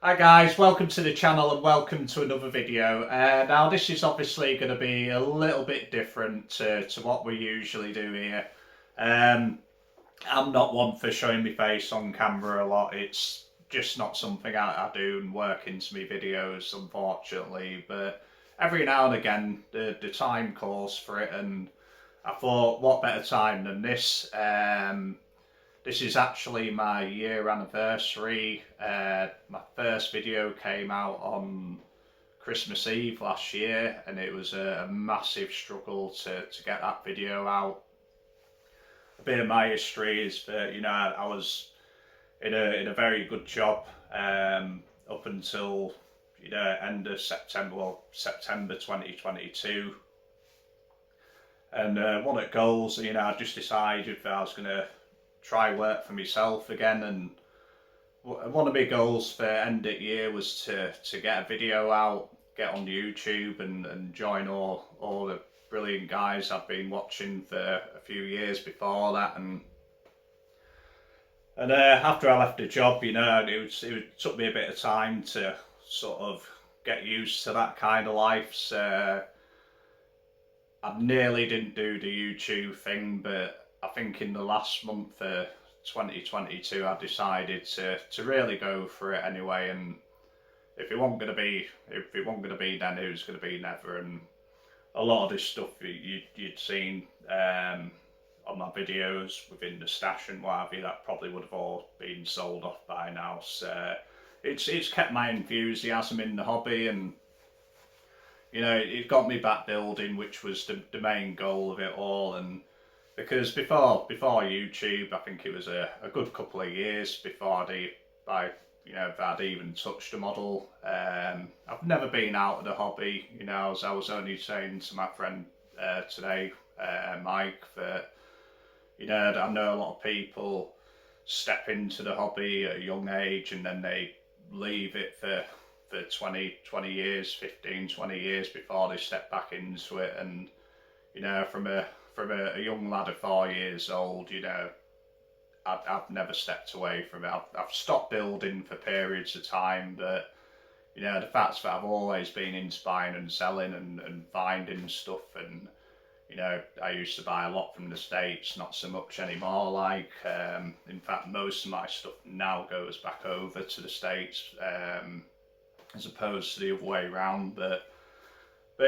Hi guys, welcome to the channel and welcome to another video. Now this is obviously going to be a little bit different to what we usually do here. I'm not one for showing my face on camera a lot. It's just not something I do and work into my videos, unfortunately. But every now and again the time calls for it, and I thought what better time than this. This is actually my year anniversary. My first video came out on Christmas Eve last year, and it was a massive struggle to get that video out. A bit of my history is that I was in a very good job up until end of September, September 2022, and one of the goals, I just decided that I was going to try work for myself again, and one of my goals for end of year was to get a video out, get on YouTube and join all the brilliant guys I've been watching for a few years before that, and after I left the job, it took me a bit of time to sort of get used to that kind of life. So I nearly didn't do the YouTube thing, but I think in the last month of 2022 I decided to really go for it anyway, and if it wasn't going to be then, it was going to be never. And a lot of this stuff you'd seen on my videos within the stash and what have you, that probably would have all been sold off by now. So it's kept my enthusiasm in the hobby, and it got me back building, which was the main goal of it all. And because before YouTube, I think it was a good couple of years before I'd even touched a model. I've never been out of the hobby, as I was only saying to my friend today, Mike, that I know a lot of people step into the hobby at a young age and then they leave it for 20 years, 15, 20 years before they step back into it. And from a young lad of 4 years old, I've never stepped away from it. I've stopped building for periods of time, but the fact that I've always been into buying and selling and finding stuff, and I used to buy a lot from the States, not so much anymore. In fact, most of my stuff now goes back over to the States, as opposed to the other way around. But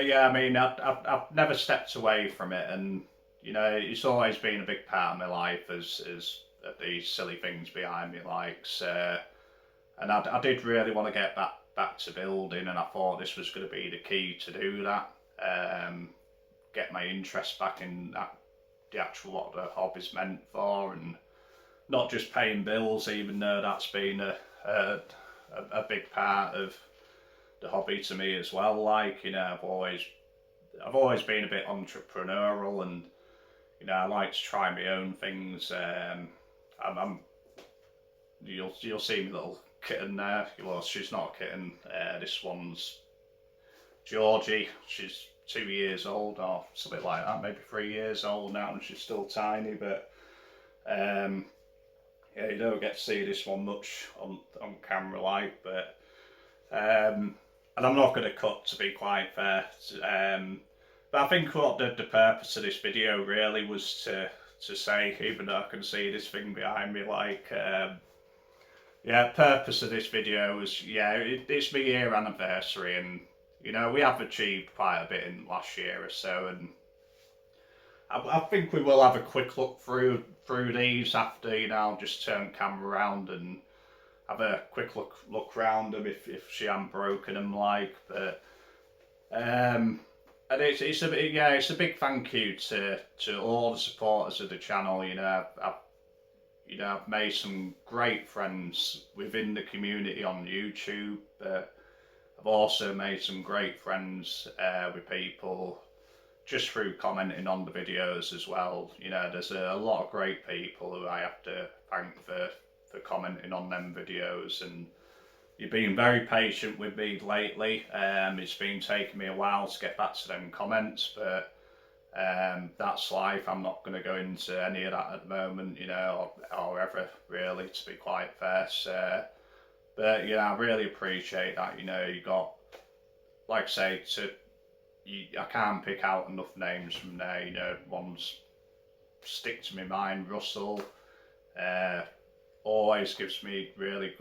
yeah, I mean, I've never stepped away from it, and it's always been a big part of my life as these silly things behind me, and I did really want to get back to building, and I thought this was going to be the key to do that. Get my interest back in the actual what the hobby's meant for, and not just paying bills, even though that's been a big part of the hobby to me as well. I've always been a bit entrepreneurial, and I like to try my own things. You'll see my little kitten there. Well, she's not a kitten. This one's Georgie. She's 2 years old, or something like that, maybe 3 years old now, and she's still tiny. But yeah, you don't get to see this one much on camera, but and I'm not going to cut, to be quite fair. But I think what the purpose of this video really was to say, even though I can see this thing behind me, purpose of this video was, it's my year anniversary, and we have achieved quite a bit in the last year or so, and I think we will have a quick look through these after, I'll just turn the camera around and have a quick look around them if she hasn't broken them, but and it's a big thank you to all the supporters of the channel. I've made some great friends within the community on YouTube, but I've also made some great friends with people just through commenting on the videos as well. There's a lot of great people who I have to thank for commenting on them videos, and you've been very patient with me lately. It's been taking me a while to get back to them comments, but that's life. I'm not going to go into any of that at the moment, or ever really, to be quite fair. But yeah, I really appreciate that. You got, like I say, I can't pick out enough names from there. Ones stick to my mind. Russell always gives me really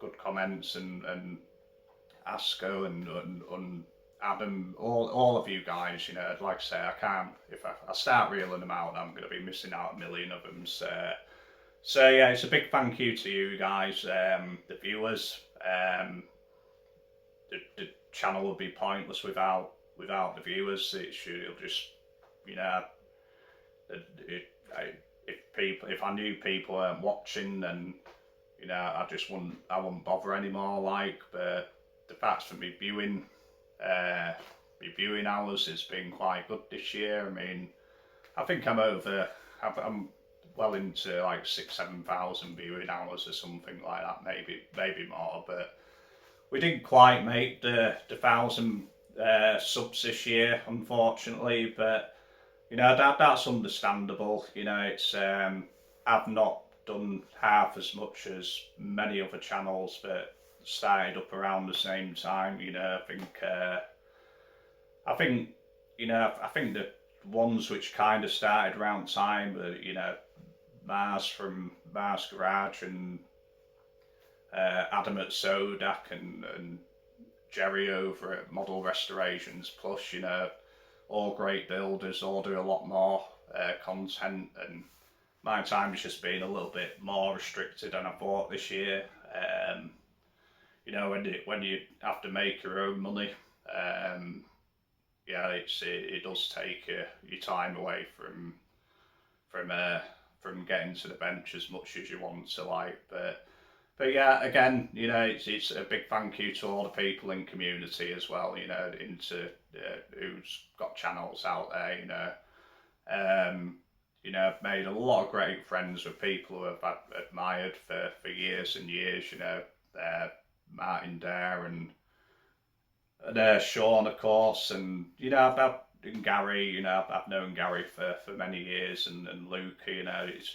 good comments, and Asco and Adam, all of you guys. Like I say, I can't. If I start reeling them out, I'm going to be missing out a million of them. So yeah, it's a big thank you to you guys, the viewers. The channel would be pointless without the viewers. It'll just, you know, if I knew people weren't watching, then I just wouldn't bother anymore. But the fact that my viewing hours has been quite good this year. I mean, I think I'm well into like 6,000-7,000 viewing hours or something like that, maybe more. But we didn't quite make the 1,000 subs this year, unfortunately. But that's understandable. It's I've not done half as much as many other channels that started up around the same time. I think the ones which kind of started around time were Mars from Mars Garage, and Adam at Sodak, and Jerry over at Model Restorations Plus. All great builders, all do a lot more content, and my time has just been a little bit more restricted than I thought this year. When you have to make your own money, it does take your time away from getting to the bench as much as you want to, But yeah, again, it's a big thank you to all the people in community as well. Who's got channels out there. I've made a lot of great friends with people who I've admired for years and years. Martin Dare and Sean, of course, and and Gary. I've known Gary for many years, and Luke. It's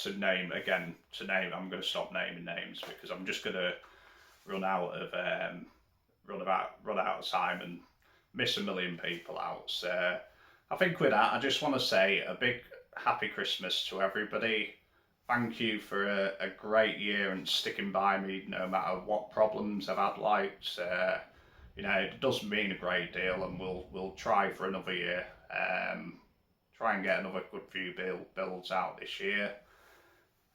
to name, I'm going to stop naming names because I'm just going to run out of time and miss a million people out. So I think with that, I just want to say a big happy Christmas to everybody. Thank you for a great year and sticking by me no matter what problems I've had. It does mean a great deal, and we'll try for another year. Try and get another good few builds out this year.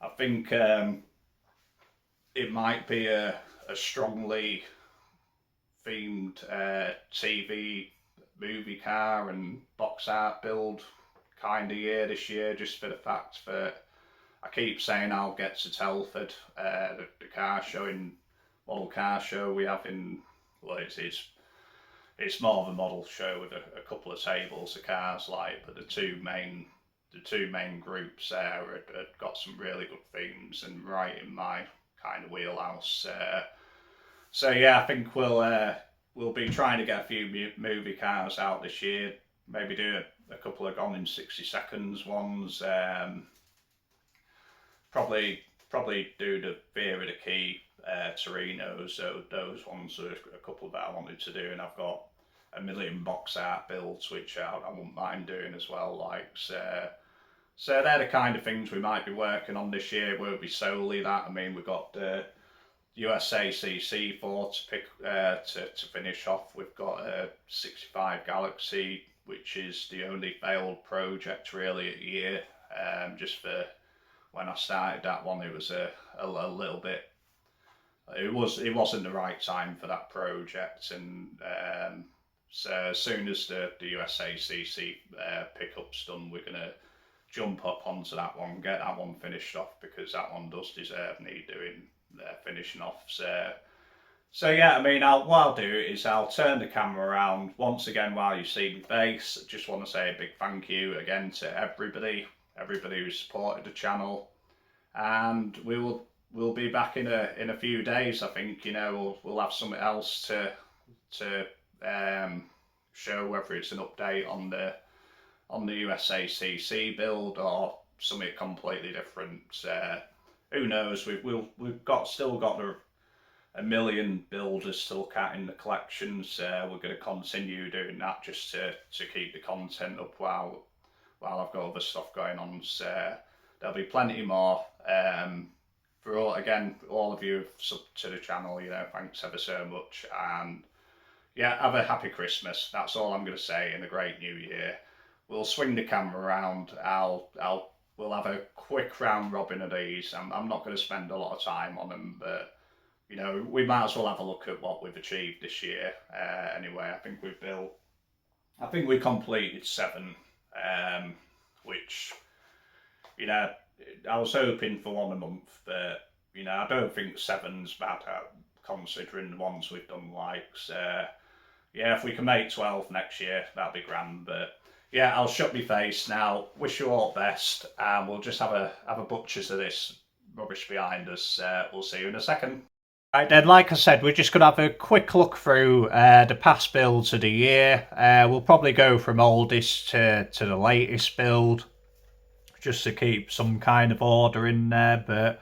I think it might be a strongly themed TV, movie car and box art build kind of year this year, just for the fact that I keep saying I'll get to Telford, the model car show we have in, well, it's more of a model show with a couple of tables of cars, but the two main groups there had got some really good themes and right in my kind of wheelhouse. So yeah, I think we'll be trying to get a few movie cars out this year. Maybe do a couple of Gone in 60 Seconds ones. Probably do the Fear of the Key Torinos. So those ones are a couple that I wanted to do, and I've got a million box art builds which I wouldn't mind doing as well. So they're the kind of things we might be working on this year. It won't be solely that. I mean, we've got the USACC Ford to pick to finish off. We've got a 65 Galaxy, which is the only failed project really at year. Just for when I started that one, it was a little bit. It wasn't the right time for that project, and so as soon as the USACC pickup's done, we're gonna jump up onto that one, get that one finished off, because that one does deserve finishing off. So yeah, I mean, what I'll do is I'll turn the camera around once again while you see my face. I just want to say a big thank you again to everybody who supported the channel, and we'll be back in a few days. I think we'll have something else to show, whether it's an update on the USACC build or something completely different. who knows? We've still got a million builders to look at in the collections. We're going to continue doing that just to keep the content up while I've got other stuff going on. So there'll be plenty more. For all of you sub to the channel, thanks ever so much, and yeah, have a happy Christmas. That's all I'm going to say, and a great New Year. We'll swing the camera around. We'll have a quick round robin of these. I'm not going to spend a lot of time on them, but we might as well have a look at what we've achieved this year. Anyway, I think we completed 7, which, I was hoping for 1 a month, but, I don't think 7's bad considering the ones we've done likes. Yeah, if we can make 12 next year, that'd be grand, but yeah, I'll shut my face now. Wish you all the best, and we'll just have a butchers of this rubbish behind us. We'll see you in a second. Right then, like I said, we're just going to have a quick look through the past builds of the year. We'll probably go from oldest to the latest build, just to keep some kind of order in there. But,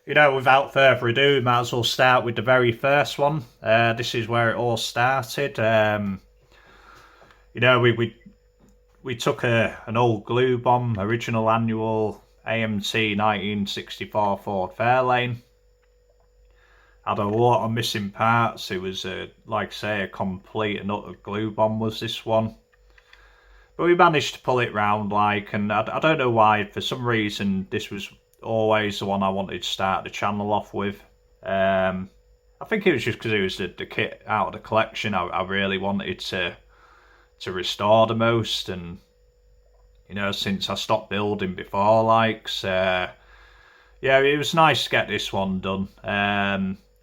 without further ado, might as well start with the very first one. This is where it all started. We took an old glue bomb, original annual AMT 1964 Ford Fairlane. Had a lot of missing parts. It was, like I say, a complete and utter glue bomb was this one. But we managed to pull it round, and I don't know why, for some reason, this was always the one I wanted to start the channel off with. I think it was just because it was the kit out of the collection I really wanted to restore the most, and since I stopped building before, yeah, it was nice to get this one done.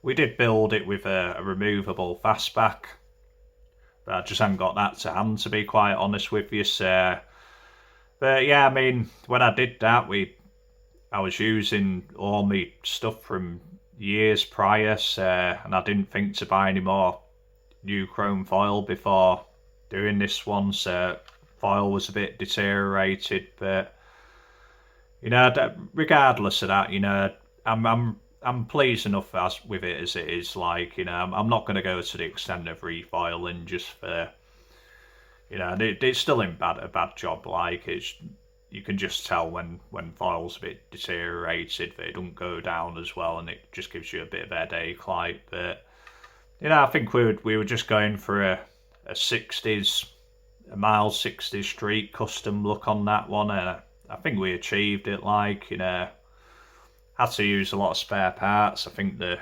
We did build it with a removable fastback, but I just haven't got that to hand, to be quite honest with you. But yeah, I mean, when I did that, I was using all my stuff from years prior, and I didn't think to buy any more new chrome foil before doing this one, so foil was a bit deteriorated. But regardless of that, I'm pleased enough with it as it is. I'm not going to go to the extent of refoiling just for, it's still in a bad job. You can just tell when foil's a bit deteriorated that it doesn't go down as well, and it just gives you a bit of a headache. But I think we were just going for a 60s, a mild 60s street custom look on that one, and I think we achieved it. Had to use a lot of spare parts. I think the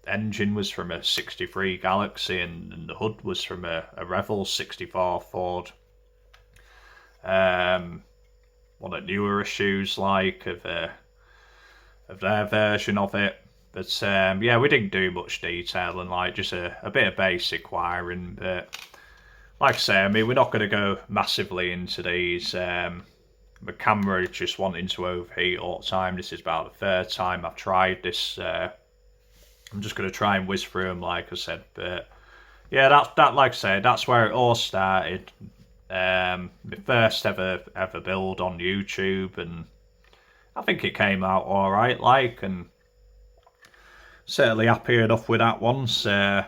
engine was from a 63 Galaxy, and the hood was from a Revel 64 Ford. One of the newer issues of their version of it. But yeah, we didn't do much detailing, just a bit of basic wiring. But like I say, I mean, we're not going to go massively into these. The camera is just wanting to overheat all the time. This is about the 3rd time I've tried this. I'm just going to try and whiz through them, like I said. But yeah, that like I said, that's where it all started. My first ever build on YouTube, and I think it came out all right. And certainly happy enough with that one. So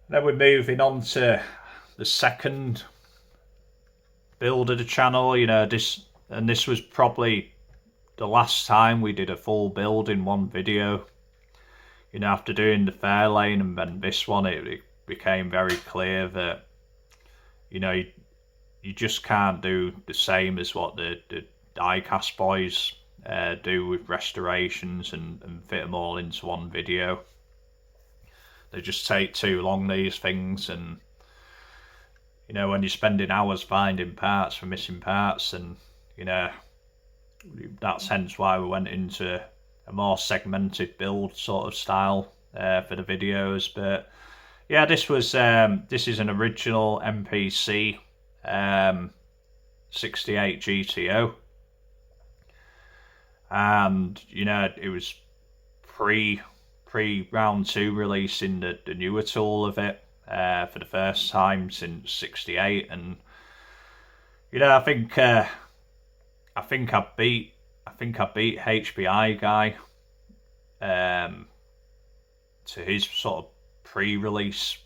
then we're moving on to the second build of the channel. This was probably the last time we did a full build in one video. After doing the Fairlane and then this one, it became very clear that you just can't do the same as what the diecast boys do with restorations and fit them all into one video. They just take too long, these things, and when you're spending hours finding parts for missing parts, and that's hence why we went into a more segmented build sort of style for the videos. But yeah, this is an original MPC 68 GTO, and it was pre round 2 releasing the newer tool of it for the first time since 68. And I think I beat I think I beat HBI guy to his sort of pre-release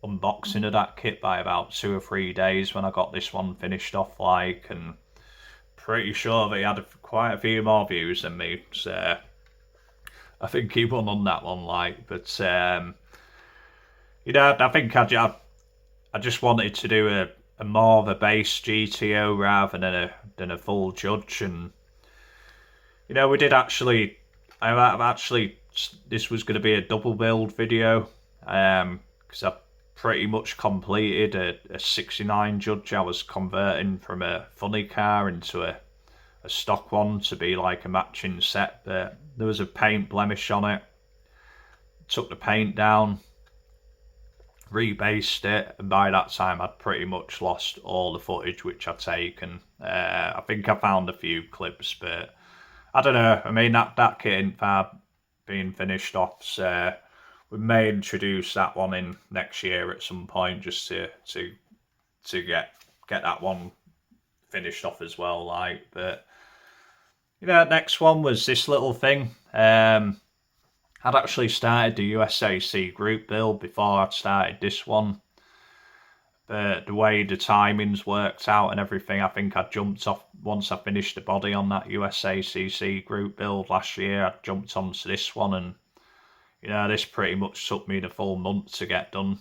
unboxing of that kit by about 2 or 3 days when I got this one finished off, like, and pretty sure they had quite a few more views than me, so I think he won on that one, like, but you know, I think I just wanted to do a more of a base GTO rather than a full judge, and you know, we did actually. I've actually, this was going to be a double build video, because I pretty much completed a 69 judge. I was converting from a funny car into a stock one to be like a matching set, but there was a paint blemish on it. Took the paint down, rebased it, and by that time I'd pretty much lost all the footage which I'd taken. I think I found a few clips, but I don't know. I mean, that kit ain't far being finished off, so we may introduce that one in next year at some point, just to get that one finished off as well, like. But you know, next one was this little thing. I'd actually started the USAC group build before I'd started this one. But the way the timings worked out and everything, I think I jumped off once I finished the body on that USACC group build last year. I jumped onto this one, and you know, this pretty much took me the full month to get done.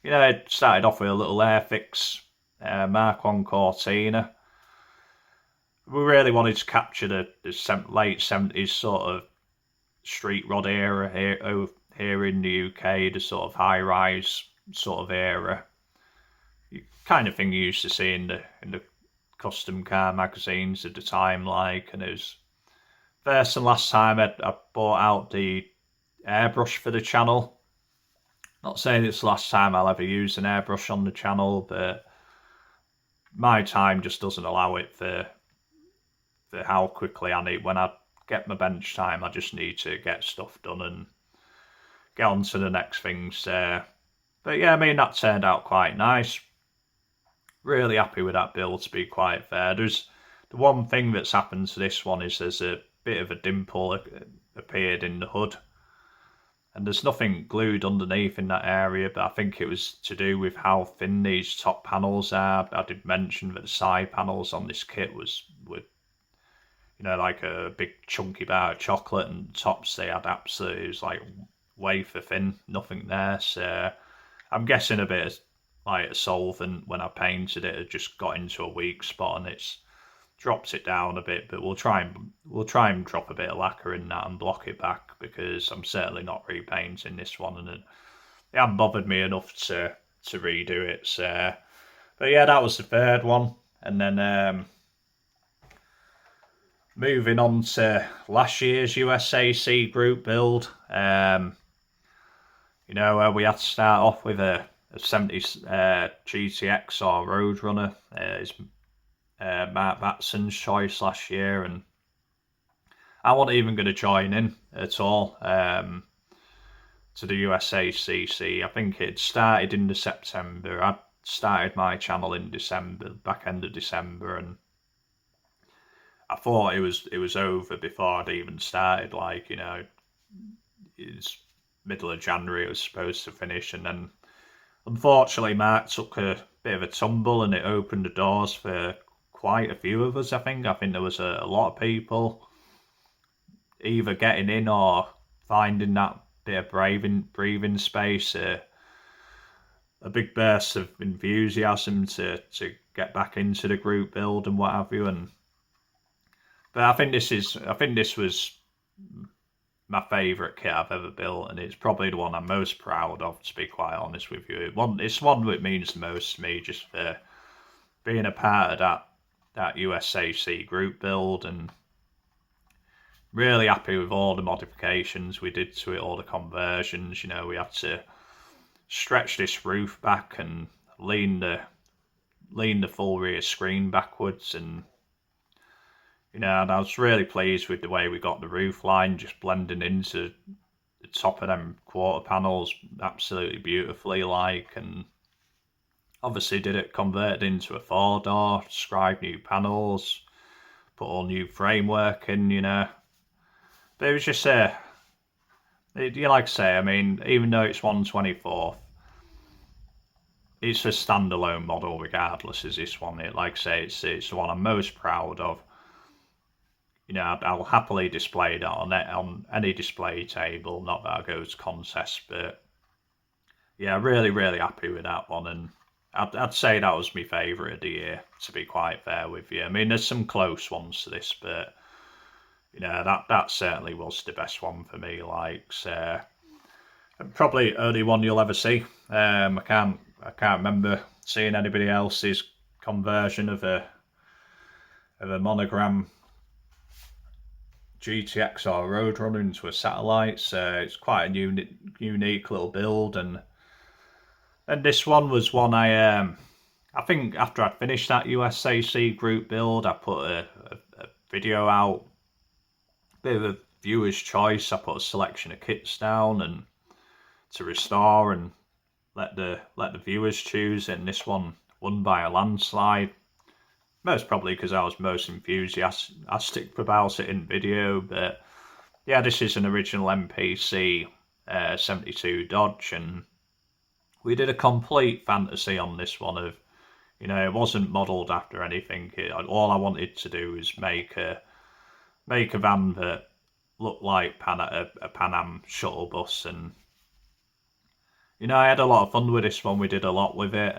You know, it started off with a little Airfix Mark 1 Cortina. We really wanted to capture the late 70s sort of street rod era here in the UK, the sort of high-rise sort of era, kind of thing you used to see in the custom car magazines at the time, like. And it was first and last time I bought out the airbrush for the channel. Not saying it's the last time I'll ever use an airbrush on the channel, but my time just doesn't allow it for how quickly I need. When I get my bench time, I just need to get stuff done and get on to the next things. But yeah, I mean, that turned out quite nice. Really happy with that build, to be quite fair. There's the one thing that's happened to this one is there's a bit of a dimple appeared in the hood, and there's nothing glued underneath in that area, but I think it was to do with how thin these top panels are. I did mention that the side panels on this kit were, you know, like a big chunky bar of chocolate, and tops they had absolutely, it was like wafer thin, nothing there. So I'm guessing a bit of like a solvent when I painted it had just got into a weak spot and it's dropped it down a bit, but we'll try and drop a bit of lacquer in that and block it back, because I'm certainly not repainting this one, and it hasn't bothered me enough to redo it. So, but yeah, that was the third one. And then moving on to last year's USAC group build, you know, we had to start off with a 70s GTX or Roadrunner. It's Mark Vatson's choice last year, and I wasn't even going to join in at all to the USACC. I think it started in September. I started my channel in December, back end of December, and I thought it was over before I'd even started. Like, you know, it's middle of January it was supposed to finish, and then unfortunately Mark took a bit of a tumble, and it opened the doors for quite a few of us. I think there was a lot of people either getting in or finding that bit of breathing space, a big burst of enthusiasm to get back into the group build and what have you. But I think this was my favourite kit I've ever built, and it's probably the one I'm most proud of, to be quite honest with you. It's one that means the most to me, just for being a part of that USAC group build, and really happy with all the modifications we did to it, all the conversions. You know, we had to stretch this roof back and lean the full rear screen backwards, and you know, and I was really pleased with the way we got the roof line just blending into the top of them quarter panels absolutely beautifully, like. And obviously did it converted into a 4-door, scribe new panels, put all new framework in, you know. But it was just like I say, I mean, even though it's 1/24th, it's a standalone model regardless, is this one. Like I say, it's the one I'm most proud of. You know, I'll happily display that on any display table, not that I go to contests, but yeah, really, really happy with that one. And I'd say that was my favourite of the year, to be quite fair with you. I mean, there's some close ones to this, but you know, that certainly was the best one for me. Like, probably only one you'll ever see. I can't remember seeing anybody else's conversion of a monogram GTX or Roadrunner into a satellite. So it's quite a unique little build, and this one was one I think after I'd finished that USAC group build, I put a video out, bit of a viewer's choice. I put a selection of kits down and to restore and let the viewers choose, and this one won by a landslide. Most probably because I was most enthusiastic about it in video. But yeah, this is an original MPC 72 Dodge, and we did a complete fantasy on this one. Of, you know, it wasn't modelled after anything. All I wanted to do was make a van that looked like a PanAm shuttle bus, and you know, I had a lot of fun with this one. We did a lot with it.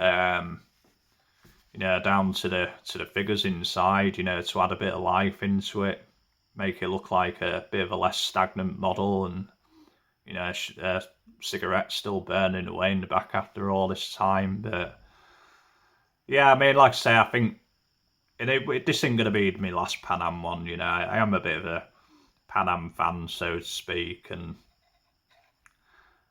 You know, down to the figures inside, you know, to add a bit of life into it, make it look like a bit of a less stagnant model, and you know, cigarettes still burning away in the back after all this time. But yeah, I mean, like I say, I think this ain't gonna be my last PanAm one. You know, I am a bit of a PanAm fan, so to speak, and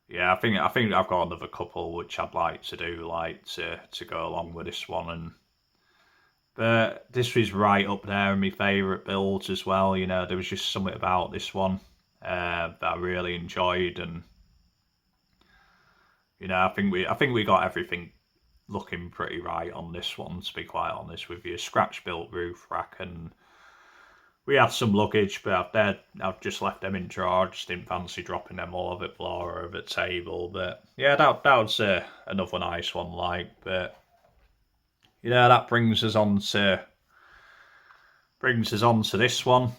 yeah, I think I've got another couple which I'd like to do, like to go along with this one. But this was right up there in my favourite builds as well. You know, there was just something about this one that I really enjoyed, and you know, I think we got everything looking pretty right on this one, to be quite honest with you. Scratch built roof rack, and we had some luggage, but I've just left them in charge. Didn't fancy dropping them all over the floor or over the table. But yeah, that was another nice one. Like, but you know, that brings us on to this one.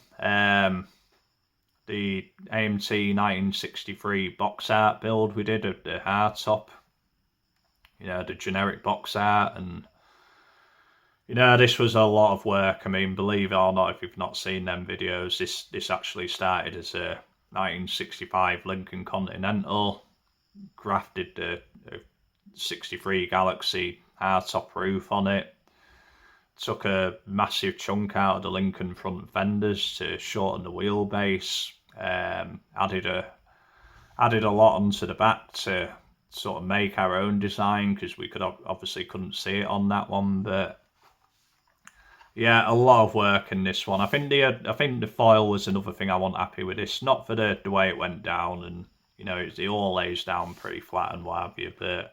The AMT 1963 box art build we did of the hardtop. You know, the generic box art, and you know, this was a lot of work. I mean, believe it or not, if you've not seen them videos, this actually started as a 1965 Lincoln Continental, grafted the 63 Galaxy hardtop roof on it, took a massive chunk out of the Lincoln front fenders to shorten the wheelbase, added a lot onto the back to sort of make our own design, because we obviously couldn't see it on that one. But yeah, a lot of work in this one. I think the foil was another thing I wasn't happy with this. Not for the way it went down, and you know, it all lays down pretty flat and what have you. But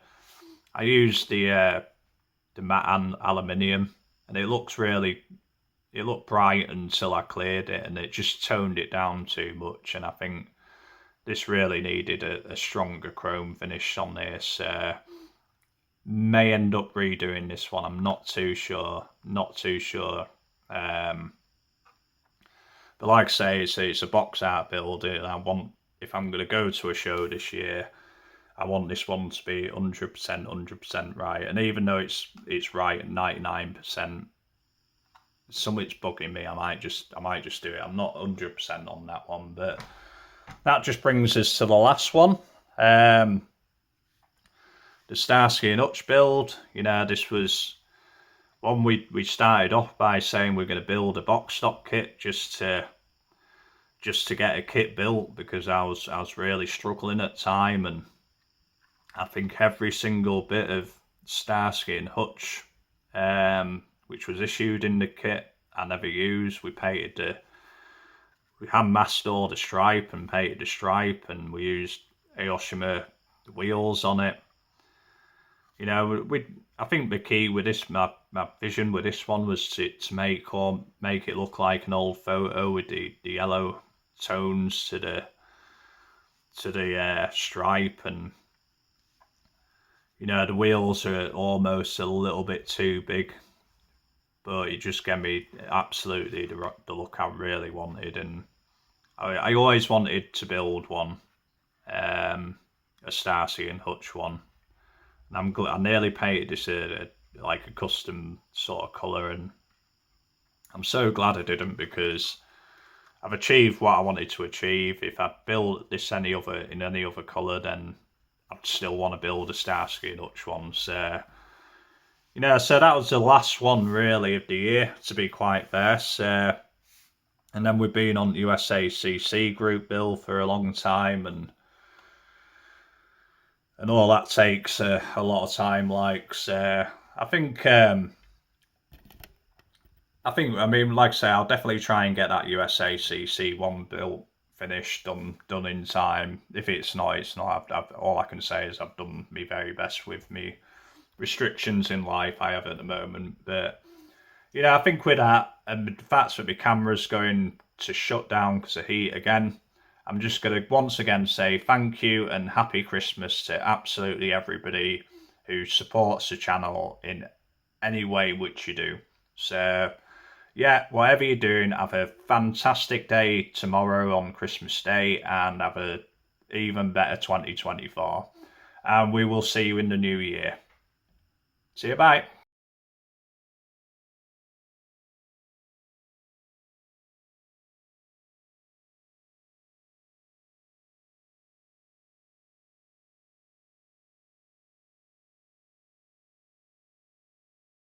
I used the matte aluminium, and it looked bright until I cleared it, and it just toned it down too much. And I think this really needed a stronger chrome finish on this. May end up redoing this one. I'm not too sure. But like I say, it's a box art build, and I want, if I'm going to go to a show this year, I want this one to be 100% right. And even though it's right at 99%, something's bugging me. I might just do it. I'm not 100% on that one. But that just brings us to the last one. The Starsky Hutch build. You know, this was one we started off by saying we're going to build a box stock kit just to get a kit built, because I was really struggling at the time, and I think every single bit of Starsky and Hutch which was issued in the kit I never used. We hand masked all the stripe and painted the stripe, and we used Aoshima wheels on it. you know, I think the key with this, my vision with this one was to make it look like an old photo with the yellow tones to the stripe, and you know, the wheels are almost a little bit too big, but it just gave me absolutely the look I really wanted. And I always wanted to build one, a Starsky and Hutch one. And I nearly painted this like a custom sort of colour, and I'm so glad I didn't, because I've achieved what I wanted to achieve. If I built this in any other colour, then I'd still want to build a Starsky and Hutch one. So, you know, so that was the last one really of the year, to be quite fair. So, and then we've been on USACC group build for a long time, and all that takes a lot of time. Like, so I mean, like I say, I'll definitely try and get that USACC one built, finished, done in time. If it's not, it's not. All I can say is I've done my very best with me restrictions in life I have at the moment. But you know, I think with that, and the fact that my camera's going to shut down because of heat again, I'm just going to once again say thank you and happy Christmas to absolutely everybody who supports the channel in any way which you do. So yeah, whatever you're doing, have a fantastic day tomorrow on Christmas Day, and have a even better 2024. And we will see you in the new year. See you, bye.